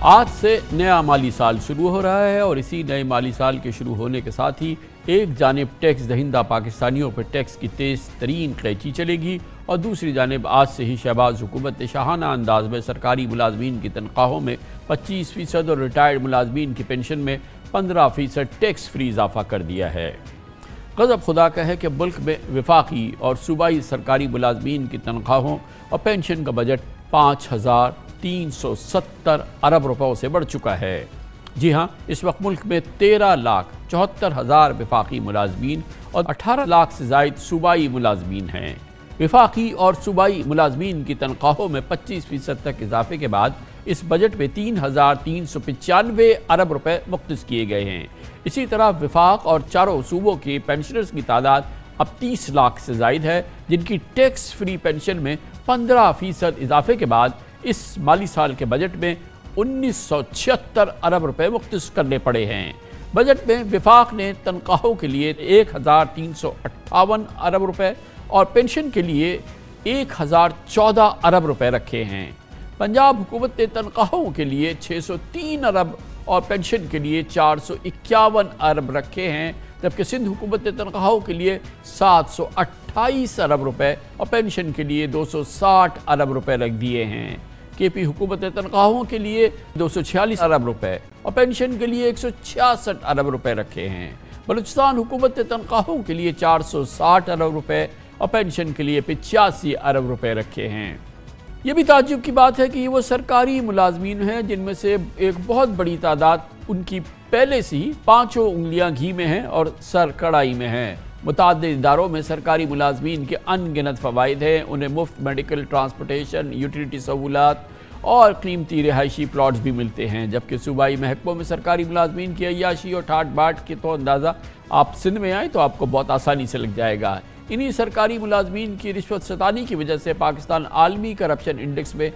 آج سے نیا مالی سال شروع ہو رہا ہے اور اسی نئے مالی سال کے شروع ہونے کے ساتھ ہی ایک جانب ٹیکس دہندہ پاکستانیوں پر ٹیکس کی تیز ترین قینچی چلے گی اور دوسری جانب آج سے ہی شہباز حکومت نے شاہانہ انداز میں سرکاری ملازمین کی تنخواہوں میں 25% اور ریٹائرڈ ملازمین کی پینشن میں 15% ٹیکس فری اضافہ کر دیا ہے۔ غضب خدا کا ہے کہ ملک میں وفاقی اور صوبائی سرکاری ملازمین کی تنخواہوں اور پینشن کا بجٹ 5,370 ارب روپوں سے بڑھ چکا ہے۔ جی ہاں، اس وقت ملک میں 13,74,000 وفاقی ملازمین اور 18 لاکھ سے زائد صوبائی ملازمین ہیں۔ وفاقی اور صوبائی ملازمین کی تنخواہوں میں 25% تک اضافے کے بعد اس بجٹ میں 3,395 ارب روپے مختص کیے گئے ہیں۔ اسی طرح وفاق اور چاروں صوبوں کی پینشنرز کی تعداد اب 30 لاکھ سے زائد ہے، جن کی ٹیکس فری پینشن میں 15% اضافے کے بعد اس مالی سال کے بجٹ میں 1,976 ارب روپے مختص کرنے پڑے ہیں۔ بجٹ میں وفاق نے تنخواہوں کے لیے 1,358 ارب روپے اور پینشن کے لیے 1,014 ارب روپے رکھے ہیں۔ پنجاب حکومت نے تنخواہوں کے لیے 603 ارب اور پینشن کے لیے 451 ارب رکھے ہیں، جبکہ سندھ حکومت نے تنخواہوں کے لیے 728 ارب روپے اور پینشن کے لیے 260 ارب روپے رکھ دیے ہیں۔ کے پی حکومت نے تنخواہوں کے لیے 246 ارب روپے اور پینشن کے لیے 166 ارب روپے رکھے ہیں۔ بلوچستان حکومت نے تنخواہوں کے لیے 460 ارب روپے اور پینشن کے لیے 85 ارب روپے رکھے ہیں۔ یہ بھی تعجب کی بات ہے کہ یہ وہ سرکاری ملازمین ہیں جن میں سے ایک بہت بڑی تعداد ان کی پہلے سے ہی 5 انگلیاں گھی میں ہیں اور سر کڑائی میں ہیں۔ متعدد اداروں میں سرکاری ملازمین کے ان گنت فوائد ہیں، انہیں مفت میڈیکل، ٹرانسپورٹیشن، یوٹیلیٹی سہولات اور قیمتی رہائشی پلاٹس بھی ملتے ہیں، جبکہ صوبائی محکموں میں سرکاری ملازمین کی عیاشی اور ٹھاٹ باٹ کے تو اندازہ آپ سندھ میں آئیں تو آپ کو بہت آسانی سے لگ جائے گا۔ انہی سرکاری ملازمین کی رشوت ستانی کی وجہ سے پاکستان عالمی کرپشن انڈیکس میں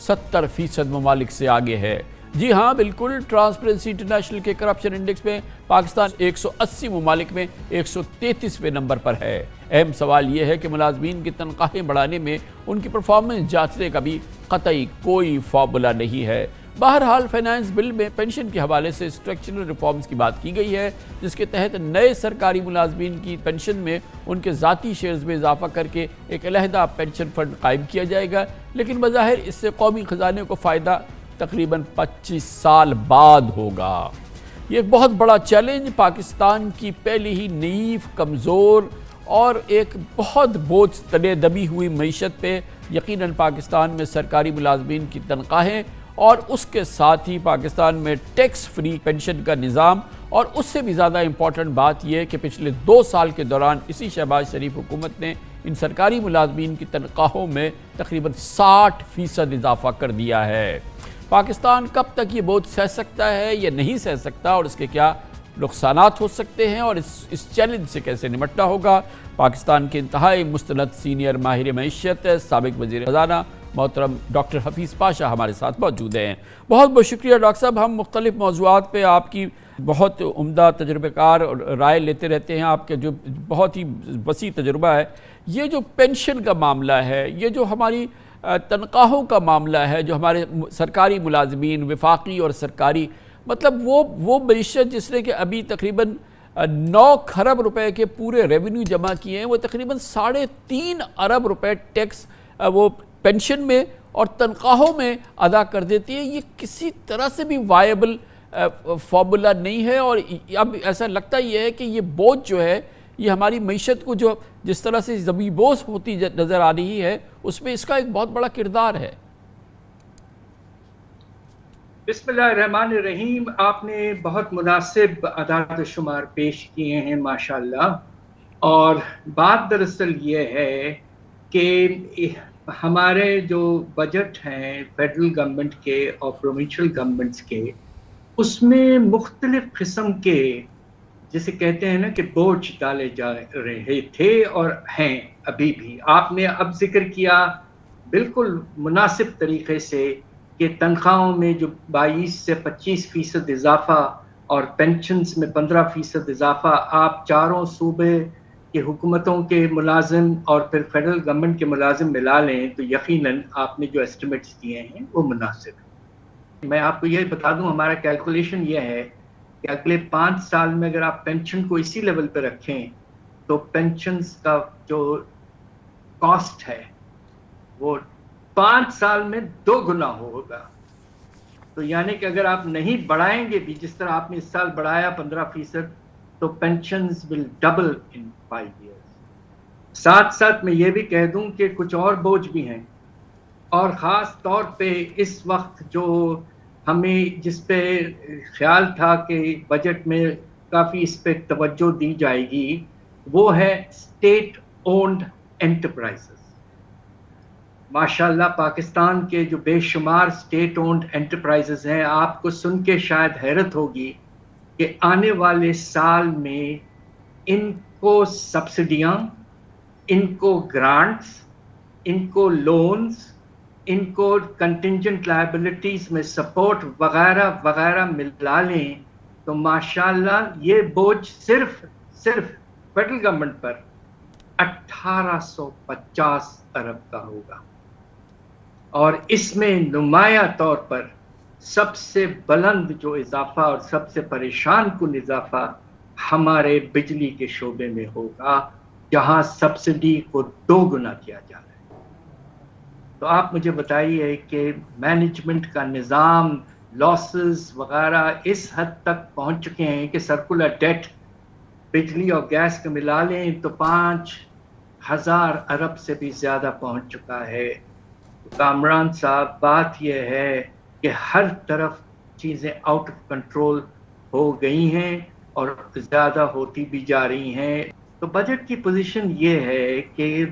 70% ممالک سے آگے ہے۔ جی ہاں، بالکل، ٹرانسپیرنسی انٹرنیشنل کے کرپشن انڈیکس میں پاکستان 180 ممالک میں 133ویں نمبر پر ہے۔ اہم سوال یہ ہے کہ ملازمین کی تنخواہیں بڑھانے میں ان کی پرفارمنس جانچنے کا بھی قطعی کوئی فارمولہ نہیں ہے۔ بہرحال فائنانس بل میں پینشن کے حوالے سے اسٹرکچرل ریفارمز کی بات کی گئی ہے، جس کے تحت نئے سرکاری ملازمین کی پینشن میں ان کے ذاتی شیئرز میں اضافہ کر کے ایک علیحدہ پینشن فنڈ قائم کیا جائے گا، لیکن بظاہر اس سے قومی خزانے کو فائدہ تقریباً 25 سال بعد ہوگا۔ یہ ایک بہت بڑا چیلنج پاکستان کی پہلی ہی ضعیف، کمزور اور ایک بہت بوجھ تلے دبی ہوئی معیشت پہ یقیناً پاکستان میں سرکاری ملازمین کی تنخواہیں اور اس کے ساتھ ہی پاکستان میں ٹیکس فری پینشن کا نظام، اور اس سے بھی زیادہ امپورٹنٹ بات یہ ہے کہ پچھلے 2 سال کے دوران اسی شہباز شریف حکومت نے ان سرکاری ملازمین کی تنخواہوں میں تقریباً 60% اضافہ کر دیا ہے۔ پاکستان کب تک یہ بوجھ سہ سکتا ہے یا نہیں سہ سکتا اور اس کے کیا نقصانات ہو سکتے ہیں اور اس چیلنج سے کیسے نمٹنا ہوگا، پاکستان کے انتہائی مستند سینئر ماہر معیشت سابق وزیر خزانہ محترم ڈاکٹر حفیظ پاشا ہمارے ساتھ موجود ہیں۔ بہت بہت شکریہ ڈاکٹر صاحب، ہم مختلف موضوعات پہ آپ کی بہت عمدہ تجربہ کار رائے لیتے رہتے ہیں، آپ کے جو بہت ہی وسیع تجربہ ہے۔ یہ جو پینشن کا معاملہ ہے، یہ جو ہماری تنخواہوں کا معاملہ ہے، جو ہمارے سرکاری ملازمین وفاقی اور سرکاری، مطلب وہ معیشت جس نے کہ ابھی تقریباً 9 کھرب روپے کے پورے ریونیو جمع کیے ہیں، وہ تقریباً 3.5 ارب روپے ٹیکس وہ پینشن میں اور تنخواہوں میں ادا کر دیتی ہے۔ یہ کسی طرح سے بھی وائبل فارمولہ نہیں ہے، اور اب ایسا لگتا ہی ہے کہ یہ بوجھ جو ہے یہ ہماری معیشت کو جو جس طرح سے زمین بوس ہوتی نظر آ رہی ہے، اس میں اس کا ایک بہت بڑا کردار ہے۔ بسم اللہ الرحمن الرحیم، آپ نے بہت مناسب اعداد و شمار پیش کیے ہیں ماشاءاللہ، اور بات دراصل یہ ہے کہ ہمارے جو بجٹ ہیں فیڈرل گورنمنٹ کے اور پروونشل گورنمنٹس کے، اس میں مختلف قسم کے جسے کہتے ہیں نا کہ بوجھ ڈالے جا رہے تھے اور ہیں ابھی بھی۔ آپ نے اب ذکر کیا بالکل مناسب طریقے سے کہ تنخواہوں میں جو 22 سے 25% اضافہ اور پینشنز میں 15% اضافہ، آپ چاروں صوبے کہ حکومتوں کے ملازم اور پھر فیڈرل گورنمنٹ کے ملازم ملا لیں تو یقیناً آپ نے جو ایسٹیمیٹس دیے ہیں وہ مناسب ہیں۔ میں آپ کو یہ بتا دوں، ہمارا کیلکولیشن یہ ہے کہ اگلے 5 سال میں اگر آپ پینشن کو اسی لیول پہ رکھیں تو پینشنز کا جو کاسٹ ہے وہ 5 سال میں 2 گنا ہوگا. تو یعنی کہ اگر آپ نہیں بڑھائیں گے بھی، جس طرح آپ نے اس سال بڑھایا 15%، تو پینشنز ول ڈبل ان 5 ایئرس. ساتھ ساتھ میں یہ بھی کہہ دوں کہ کچھ اور بوجھ بھی ہیں، اور خاص طور پہ اس وقت جو ہمیں جس پہ خیال تھا کہ بجٹ میں کافی اس پہ توجہ دی جائے گی، وہ ہے اسٹیٹ اونڈ انٹرپرائزز. ماشاءاللہ پاکستان کے جو بے شمار اسٹیٹ اونڈ انٹرپرائزز ہیں، آپ کو سن کے شاید حیرت ہوگی کہ آنے والے سال میں ان کو سبسڈیاں، ان کو گرانٹس، ان کو لونز، ان کو کنٹینجنٹ لائبلٹیز میں سپورٹ وغیرہ وغیرہ ملا لیں تو ماشاءاللہ یہ بوجھ صرف فیڈرل گورنمنٹ پر 1850 ارب کا ہوگا. اور اس میں نمایاں طور پر سب سے بلند جو اضافہ اور سب سے پریشان کن اضافہ ہمارے بجلی کے شعبے میں ہوگا، جہاں سبسڈی کو 2 گنا کیا جا رہا ہے. تو آپ مجھے بتائیے کہ مینجمنٹ کا نظام، لاسز وغیرہ اس حد تک پہنچ چکے ہیں کہ سرکولر ڈیٹ بجلی اور گیس کا ملا لیں تو 5000 ارب سے بھی زیادہ پہنچ چکا ہے. کامران صاحب، بات یہ ہے کہ ہر طرف چیزیں آؤٹ آف کنٹرول ہو گئی ہیں اور زیادہ ہوتی بھی جا رہی ہیں. تو بجٹ کی پوزیشن یہ ہے کہ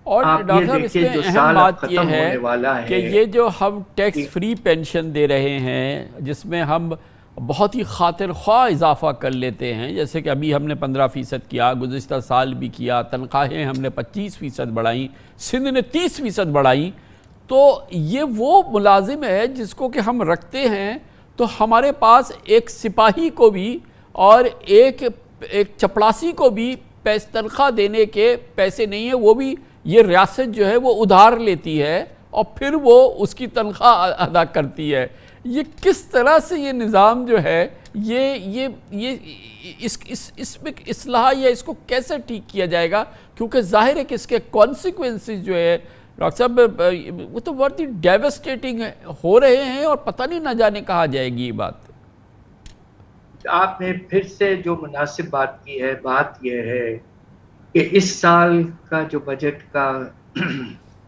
اور ڈاکٹر صاحب اس میں اہم بات یہ ہے کہ یہ جو ہم ٹیکس فری پینشن دے رہے ہیں، جس میں ہم بہت ہی خاطر خواہ اضافہ کر لیتے ہیں، جیسے کہ ابھی ہم نے 15% کیا، گزشتہ سال بھی کیا، تنخواہیں ہم نے 25% بڑھائیں، سندھ نے 30% بڑھائیں. تو یہ وہ ملازم ہے جس کو کہ ہم رکھتے ہیں تو ہمارے پاس ایک سپاہی کو بھی اور ایک چپڑاسی کو بھی تنخواہ دینے کے پیسے نہیں ہیں. وہ بھی یہ ریاست جو ہے وہ ادھار لیتی ہے اور پھر وہ اس کی تنخواہ ادا کرتی ہے. یہ کس طرح سے یہ نظام جو ہے یہ اس میں اصلاح یا اس کو کیسے ٹھیک کیا جائے گا؟ کیونکہ ظاہر ہے کہ اس کے کانسیکوینسز جو ہے ڈاکٹر صاحب وہ تو بہت ہی ڈیوسٹیٹنگ ہو رہے ہیں اور پتہ نہیں نہ جانے کہاں جائے گی یہ بات. آپ نے پھر سے جو مناسب بات کی ہے، بات یہ ہے کہ اس سال کا جو بجٹ کا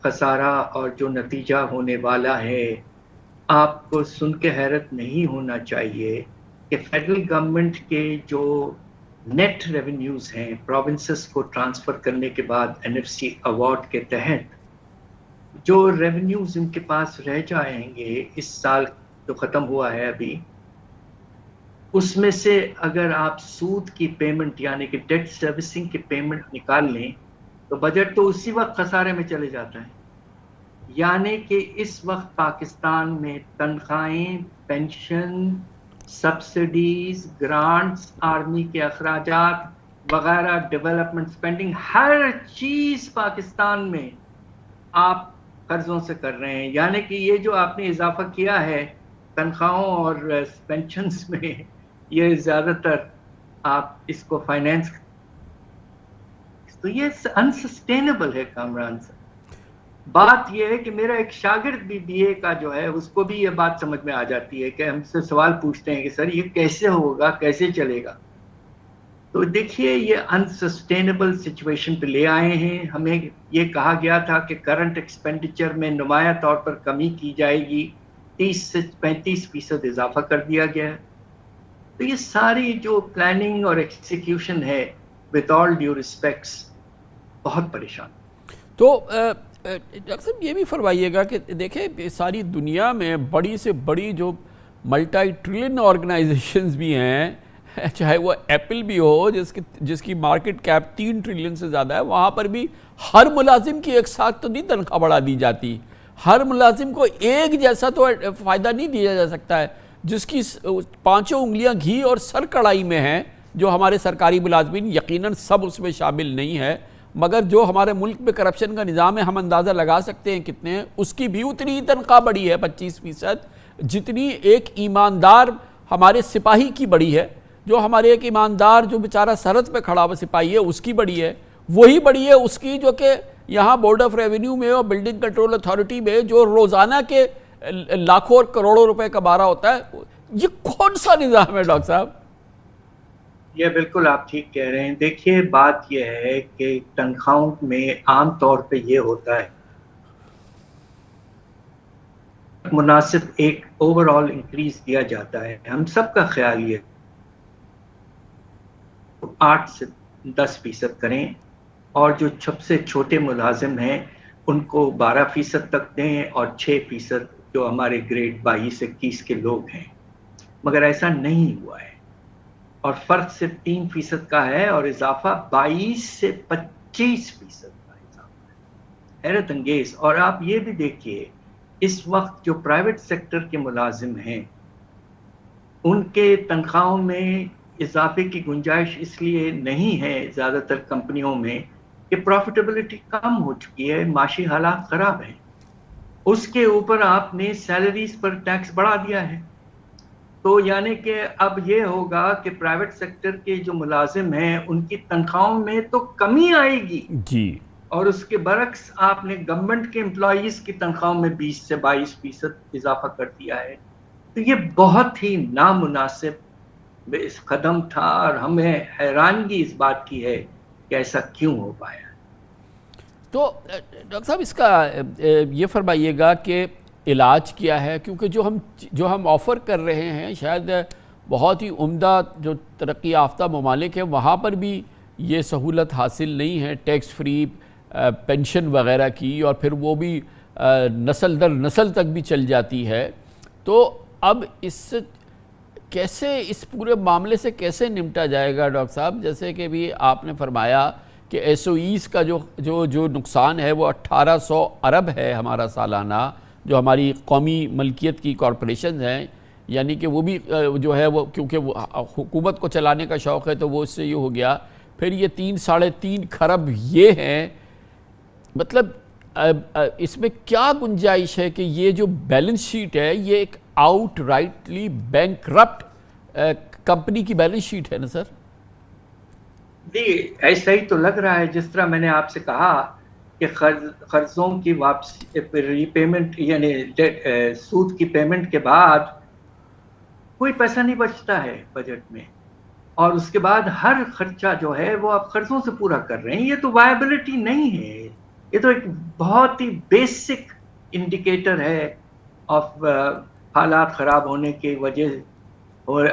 خسارہ اور جو نتیجہ ہونے والا ہے، آپ کو سن کے حیرت نہیں ہونا چاہیے کہ فیڈرل گورنمنٹ کے جو نیٹ ریونیوز ہیں پروونسز کو ٹرانسفر کرنے کے بعد NFC ایوارڈ کے تحت جو ریونیوز ان کے پاس رہ جائیں گے اس سال جو ختم ہوا ہے ابھی، اس میں سے اگر آپ سود کی پیمنٹ یعنی کہ ڈیٹ سروسنگ کی پیمنٹ نکال لیں تو بجٹ تو اسی وقت خسارے میں چلے جاتا ہے. یعنی کہ اس وقت پاکستان میں تنخواہیں، پینشن، سبسڈیز، گرانٹس، آرمی کے اخراجات وغیرہ، ڈیولپمنٹ سپینڈنگ، ہر چیز پاکستان میں آپ قرضوں سے کر رہے ہیں. یعنی کہ یہ جو آپ نے اضافہ کیا ہے تنخواہوں اور پینشنز میں، یہ زیادہ تر آپ اس کو فائنینس، تو یہ انسسٹینیبل ہے. کامران صاحب، بات یہ ہے کہ میرا ایک شاگرد بھی BA کا جو ہے اس کو بھی یہ بات سمجھ میں آ جاتی ہے کہ ہم سے سوال پوچھتے ہیں کہ سر یہ کیسے ہوگا، کیسے چلے گا. تو دیکھیے یہ انسسٹینیبل سچویشن پہ لے آئے ہیں. ہمیں یہ کہا گیا تھا کہ کرنٹ ایکسپینڈیچر میں نمایاں طور پر کمی کی جائے گی، 30 سے 35% اضافہ کر دیا گیا ہے. تو یہ ساری جو پلاننگ اور ایکسیکیوشن ہے with all due respects بہت پریشان. تو ڈاکٹر صاحب یہ بھی فرمائیے گا کہ دیکھیں ساری دنیا میں بڑی سے بڑی جو ملٹی ٹریلین آرگنائزیشنز بھی ہیں، چاہے وہ ایپل بھی ہو جس کی مارکیٹ کیپ 3 ٹریلین سے زیادہ ہے، وہاں پر بھی ہر ملازم کی ایک ساتھ تو نہیں تنخواہ بڑھا دی جاتی. ہر ملازم کو ایک جیسا تو فائدہ نہیں دیا جا سکتا ہے. جس کی 5 انگلیاں گھی اور سر کڑائی میں ہیں، جو ہمارے سرکاری ملازمین، یقیناً سب اس میں شامل نہیں ہے، مگر جو ہمارے ملک میں کرپشن کا نظام ہے ہم اندازہ لگا سکتے ہیں کتنے ہیں، اس کی بھی اتنی ہی تنخواہ بڑھی ہے 25%. جتنی ایک ایماندار ہمارے سپاہی کی بڑی ہے، جو ہمارے ایک ایماندار جو بیچارہ سرحد پہ کھڑا ہوا سپاہی ہے اس کی بڑی ہے، وہی بڑی ہے اس کی جو کہ یہاں بورڈ آف ریونیو میں اور بلڈنگ کنٹرول اتھارٹی میں جو روزانہ کے لاکھوں اور کروڑوں روپے کما رہا ہوتا ہے۔ یہ کون سا نظام ہے ڈاکٹر صاحب؟ یہ بالکل آپ ٹھیک کہہ رہے ہیں۔ دیکھیے بات یہ ہے کہ تنخواہوں میں عام طور پہ یہ ہوتا ہے مناسب ایک اوور آل انکریز دیا جاتا ہے۔ ہم سب کا خیال یہ 8 سے 10% کریں، اور جو سب سے چھوٹے ملازم ہیں ان کو 12% تک دیں، اور 6% جو ہمارے گریڈ 22-21 کے لوگ ہیں۔ مگر ایسا نہیں ہوا ہے، اور فرق صرف 3% کا ہے، اور اضافہ 22 سے 25% کا اضافہ ہے۔ حیرت انگیز۔ اور آپ یہ بھی دیکھیے اس وقت جو پرائیویٹ سیکٹر کے ملازم ہیں ان کے تنخواہوں میں اضافے کی گنجائش اس لیے نہیں ہے زیادہ تر کمپنیوں میں کہ پروفیٹیبلٹی کم ہو چکی ہے، معاشی حالات خراب ہیں۔ اس کے اوپر آپ نے سیلریز پر ٹیکس بڑھا دیا ہے، تو یعنی کہ اب یہ ہوگا کہ پرائیویٹ سیکٹر کے جو ملازم ہیں ان کی تنخواہوں میں تو کمی آئے گی جی، اور اس کے برعکس آپ نے گورنمنٹ کے امپلائیز کی تنخواہوں میں 20 سے 22% اضافہ کر دیا ہے۔ تو یہ بہت ہی نامناسب قدم تھا، اور ہمیں حیرانگی اس بات کی ہے کہ ایسا کیوں ہو پایا۔ تو ڈاکٹر صاحب اس کا یہ فرمائیے گا کہ علاج کیا ہے، کیونکہ جو ہم آفر کر رہے ہیں شاید بہت ہی عمدہ جو ترقی یافتہ ممالک ہیں وہاں پر بھی یہ سہولت حاصل نہیں ہے، ٹیکس فری پینشن وغیرہ کی، اور پھر وہ بھی نسل در نسل تک بھی چل جاتی ہے۔ تو اب اس پورے معاملے سے کیسے نمٹا جائے گا ڈاکٹر صاحب؟ جیسے کہ بھی آپ نے فرمایا کہ ایس او ایز کا جو نقصان ہے وہ 1800 ارب ہے ہمارا سالانہ، جو ہماری قومی ملکیت کی کارپوریشنز ہیں، یعنی کہ وہ بھی جو ہے وہ کیونکہ وہ حکومت کو چلانے کا شوق ہے تو وہ اس سے یہ ہو گیا۔ پھر یہ 3-3.5 کھرب یہ ہیں، مطلب اس میں کیا گنجائش ہے کہ یہ جو بیلنس شیٹ ہے یہ ایک آؤٹ رائٹلی بینکرپٹ کمپنی کی بیلنس شیٹ ہے نا سر؟ جی ایسا ہی تو لگ رہا ہے، جس طرح میں نے آپ سے کہا کہ قرضوں کی واپسی ری پیمنٹ یعنی سود کی پیمنٹ کے بعد کوئی پیسہ نہیں بچتا ہے بجٹ میں، اور اس کے بعد ہر خرچہ جو ہے وہ آپ قرضوں سے پورا کر رہے ہیں۔ یہ تو وائبلٹی نہیں ہے، یہ تو ایک بہت ہی بیسک انڈیکیٹر ہے آف حالات خراب ہونے کی وجہ۔ اور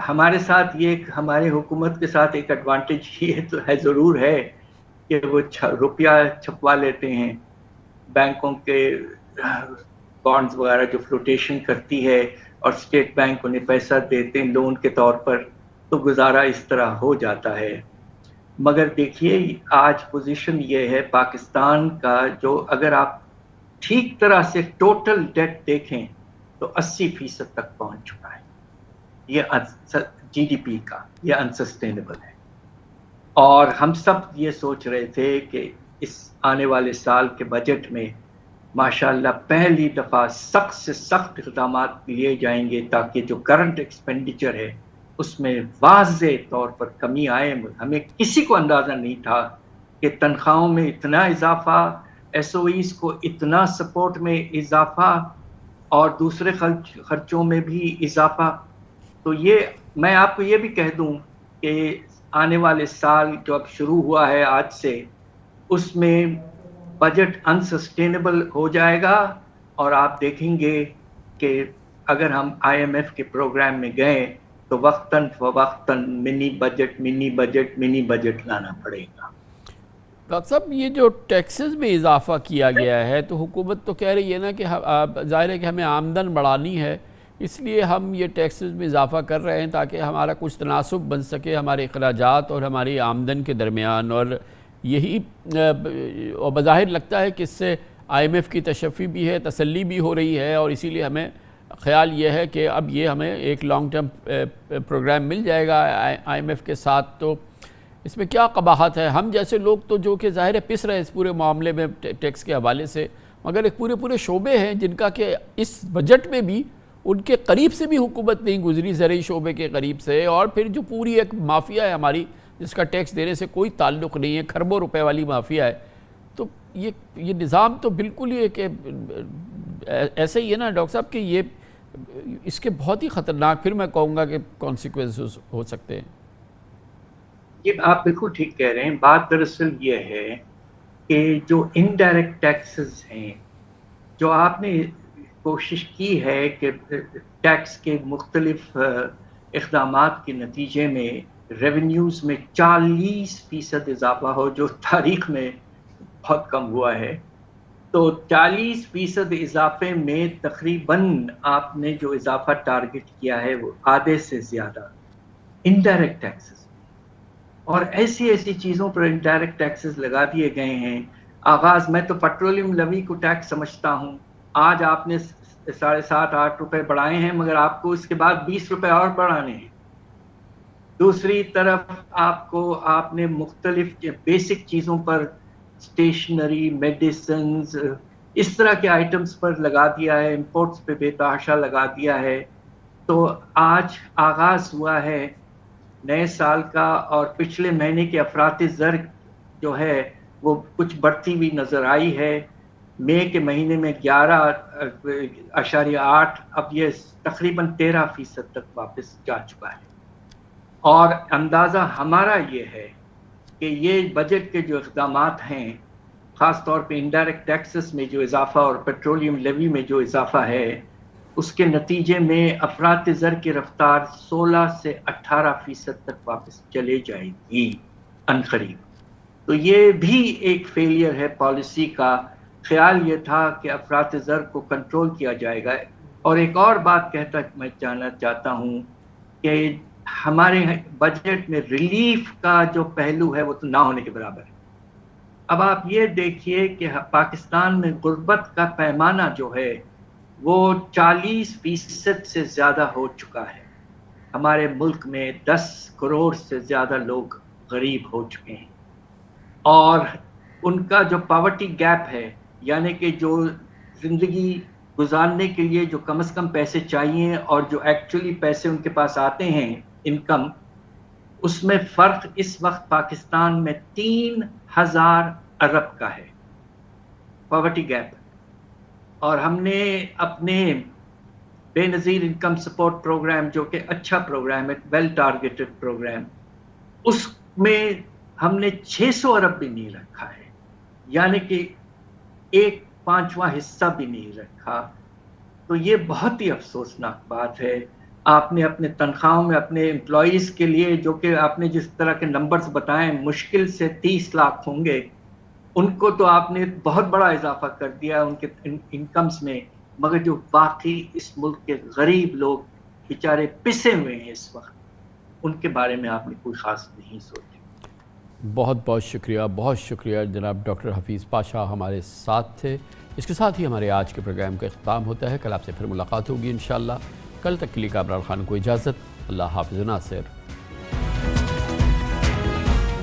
ہمارے ساتھ یہ ہمارے حکومت کے ساتھ ایک ایڈوانٹیج یہ تو ہے ضرور ہے کہ وہ روپیہ چھپوا لیتے ہیں، بینکوں کے بانڈز وغیرہ جو فلوٹیشن کرتی ہے، اور اسٹیٹ بینک انہیں پیسہ دیتے ہیں لون کے طور پر، تو گزارا اس طرح ہو جاتا ہے۔ مگر دیکھیے آج پوزیشن یہ ہے پاکستان کا، جو اگر آپ ٹھیک طرح سے ٹوٹل ڈیٹ دیکھیں تو 80% تک پہنچ چکا ہے۔ یہ جی ڈی پی کا یہ انسسٹینیبل ہے، اور ہم سب یہ سوچ رہے تھے کہ اس آنے والے سال کے بجٹ میں ماشاءاللہ پہلی دفعہ سخت سے سخت اقدامات لیے جائیں گے تاکہ جو کرنٹ ایکسپینڈیچر ہے اس میں واضح طور پر کمی آئے۔ ہمیں کسی کو اندازہ نہیں تھا کہ تنخواہوں میں اتنا اضافہ، ایس او ایز کو اتنا سپورٹ میں اضافہ، اور دوسرے خرچوں میں بھی اضافہ۔ تو یہ میں آپ کو یہ بھی کہہ دوں کہ آنے والے سال جو اب شروع ہوا ہے آج سے، اس میں بجٹ انسسٹینیبل ہو جائے گا، اور آپ دیکھیں گے کہ اگر ہم آئی ایم ایف کے پروگرام میں گئے تو وقتاً فوقتاً منی بجٹ لانا پڑے گا۔ ڈاکٹر صاحب یہ جو ٹیکسز میں اضافہ کیا گیا ہے تو حکومت تو کہہ رہی ہے نا کہ ظاہر ہے کہ ہمیں آمدن بڑھانی ہے، اس لیے ہم یہ ٹیکسز میں اضافہ کر رہے ہیں تاکہ ہمارا کچھ تناسب بن سکے ہمارے اخراجات اور ہماری آمدن کے درمیان، اور یہی بظاہر لگتا ہے کہ اس سے آئی ایم ایف کی تشفی بھی ہے، تسلی بھی ہو رہی ہے، اور اسی لیے ہمیں خیال یہ ہے کہ اب یہ ہمیں ایک لانگ ٹرم پروگرام مل جائے گا آئی ایم ایف کے ساتھ۔ تو اس میں کیا قباحت ہے؟ ہم جیسے لوگ تو جو کہ ظاہر ہے پس رہے ہیں اس پورے معاملے میں ٹیکس کے حوالے سے، مگر ایک پورے شعبے ہیں جن کا کہ اس بجٹ میں بھی ان کے قریب سے بھی حکومت نہیں گزری، زرعی شعبے کے قریب سے، اور پھر جو پوری ایک مافیا ہے ہماری جس کا ٹیکس دینے سے کوئی تعلق نہیں ہے، کھربوں روپے والی مافیا ہے. تو یہ نظام تو بالکل ہی کہ ایسے ہی ہے نا ڈاکٹر صاحب کہ یہ اس کے بہت ہی خطرناک پھر میں کہوں گا کہ کانسیکوینسز ہو سکتے ہیں. یہ آپ بالکل ٹھیک کہہ رہے ہیں. بات دراصل یہ ہے کہ جو انڈائریکٹ ٹیکسز ہیں، جو آپ نے کوشش کی ہے کہ ٹیکس کے مختلف اقدامات کے نتیجے میں ریونیوز میں 40% اضافہ ہو، جو تاریخ میں بہت کم ہوا ہے. تو 40% اضافے میں تقریباً آپ نے جو اضافہ ٹارگٹ کیا ہے وہ آدھے سے زیادہ انڈائریکٹ ٹیکسز، اور ایسی چیزوں پر انڈائریکٹ ٹیکسز لگا دیے گئے ہیں. آغاز میں تو پیٹرولیم لیوی کو ٹیکس سمجھتا ہوں. آج آپ نے 7.5-8 روپے بڑھائے ہیں، مگر آپ کو اس کے بعد 20 روپے اور بڑھانے ہیں. دوسری طرف آپ نے مختلف بیسک چیزوں پر، اسٹیشنری، میڈیسنز، اس طرح کے آئٹمز پر لگا دیا ہے، امپورٹس پہ بے تحاشا لگا دیا ہے. تو آج آغاز ہوا ہے نئے سال کا، اور پچھلے مہینے کے افراط زر جو ہے وہ کچھ بڑھتی ہوئی نظر آئی ہے. مئی کے مہینے میں 11.8، اب یہ تقریباً 13% تک واپس جا چکا ہے. اور اندازہ ہمارا یہ ہے کہ یہ بجٹ کے جو اقدامات ہیں، خاص طور پہ انڈائریکٹ ٹیکسز میں جو اضافہ اور پیٹرولیم لیوی میں جو اضافہ ہے، اس کے نتیجے میں افراط زر کی رفتار 16 سے 18% تک واپس چلے جائے گی عنقریب. تو یہ بھی ایک فیلئر ہے پالیسی کا. خیال یہ تھا کہ افراط زر کو کنٹرول کیا جائے گا. اور ایک اور بات میں جاننا چاہتا ہوں کہ ہمارے بجٹ میں ریلیف کا جو پہلو ہے وہ تو نہ ہونے کے برابر ہے. اب آپ یہ دیکھیے کہ پاکستان میں غربت کا پیمانہ جو ہے وہ 40% سے زیادہ ہو چکا ہے. ہمارے ملک میں 10 کروڑ سے زیادہ لوگ غریب ہو چکے ہیں، اور ان کا جو پاورٹی گیپ ہے، یعنی کہ جو زندگی گزارنے کے لیے جو کم از کم پیسے چاہیے اور جو ایکچولی پیسے ان کے پاس آتے ہیں انکم، اس میں فرق اس وقت پاکستان میں 3000 ارب کا ہے پاورٹی گیپ. اور ہم نے اپنے بے نظیر انکم سپورٹ پروگرام، جو کہ اچھا پروگرام ہے، ویل ٹارگیٹڈ پروگرام، اس میں ہم نے 600 ارب بھی نہیں رکھا ہے، یعنی کہ 1/5واں حصہ بھی نہیں رکھا. تو یہ بہت ہی افسوسناک بات ہے. آپ نے اپنے تنخواہوں میں اپنے امپلائیز کے لیے، جو کہ آپ نے جس طرح کے نمبرز بتائیں مشکل سے 30 لاکھ ہوں گے، ان کو تو آپ نے بہت بڑا اضافہ کر دیا ان کے انکمز میں. مگر جو باقی اس ملک کے غریب لوگ بیچارے پسے ہوئے ہیں اس وقت، ان کے بارے میں آپ نے کوئی خاص نہیں سوچا. بہت بہت شکریہ جناب ڈاکٹر حفیظ پاشا ہمارے ساتھ تھے. اس کے ساتھ ہی ہمارے آج کے پروگرام کا اختتام ہوتا ہے. کل آپ سے پھر ملاقات ہوگی انشاءاللہ. کل تک کے لیے کامران خان کو اجازت. اللہ حافظ ناصر.